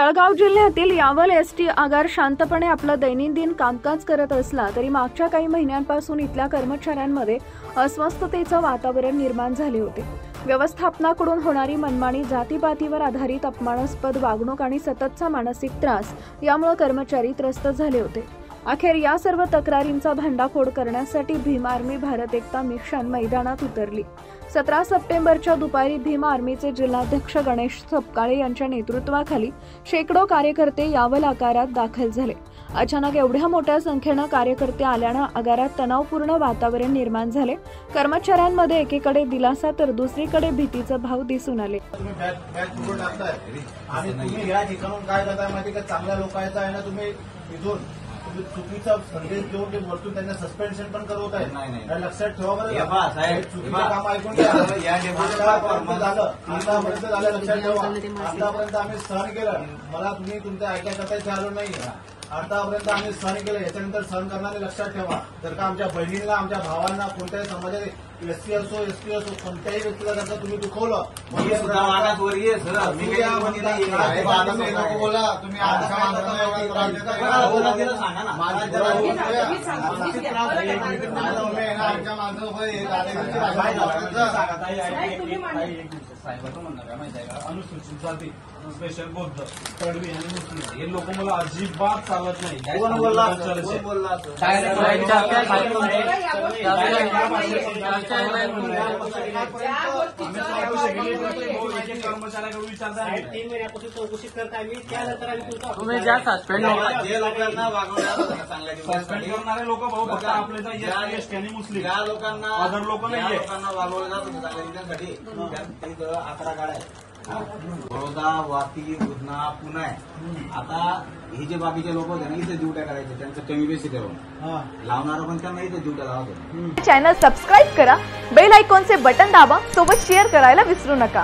जळगाव जिल्ह्यातील यावल एसटी आगार शांतपणे आपलं दैनंदिन कामकाज करत असला तरी मागच्या काही महिन्यांपासून इथल्या कर्मचाऱ्यांमध्ये अस्वस्थतेचं वातावरण निर्माण झाले होते। व्यवस्थापनाकडून होणारी मनमानी, जातीपातीवर आधारित अपमानास्पद वागणूक आणि सततचा मानसिक त्रास यामुळे कर्मचारी त्रस्त झाले होते। अखेर या सर्व तक्रारींचा भांडाफोड करण्यासाठी भीम आर्मी भारत एकता मिशन मैदानात उतरली। 17 सप्टेंबरच्या दुपारी भीम आर्मीचे जिल्हाध्यक्ष गणेश सपकाळे यांच्या नेतृत्वाखाली शेकडो कार्यकर्ते यावल आगारात दाखल झाले। अचानक एवढ्या मोठ्या संख्येने कार्यकर्ते आल्याने आगारात तणावपूर्ण वातावरण निर्माण झाले। कर्मचाऱ्यांमध्ये एकीकडे दिलासा तर दुसरीकडे भीतीचे भाव दिसून आले। चुकीचा संदेश देऊन ते वरतून त्यांना सस्पेन्शन पण करवत आहे। लक्षात ठेवा बरं, चुकीचं काम ऐकून आतापर्यंत झालं, लक्षात ठेवा। आतापर्यंत आम्ही सहन केलं, मला तुम्ही तुमच्या ऐकण्याकरता आलो नाही। आतापर्यंत आम्ही सहन केलं, याच्यानंतर सहन करणारे लक्षात ठेवा। जर का आमच्या बहिणींना, आमच्या भावांना, कोणत्याही समाजात एससी असो, एसटी असो, कोणत्याही व्यक्तीला जर का तुम्ही दुखवलं, तुम्ही अनुसूचित जाती, स्पेशल बौद्ध, तडवी आणि मुस्लिम हे लोक मला अजिबात चालत नाही। कोण बोलला? कर्मचाऱ्याकडून विचारता 3 महिन्यापासून चौकशी करताय मी, त्यानंतर तुम्ही ज्या सस्पेंड जे लोकांना सस्पेंड करणारे लोक भाऊ फक्त आपले एसटी आणि मुस्लिम या लोकांना, अदर लोक नाही, लोकांना वागवलं जात होतं चांगल्या रिझनसाठी। 11 गाड्या आहेत, बडोदा, वापी, उधना, पुणे। आता हे जे बाकीचे लोक होते ना, इथे ड्युट्या करायचे, त्यांचं कमी बेसी करून लावणार, पण त्यांना इथे ड्युट्या लावत होते। चॅनल सबस्क्राईब करा, बेल आयकॉनचे बटन दाबा, सोबत शेअर करायला विसरू नका।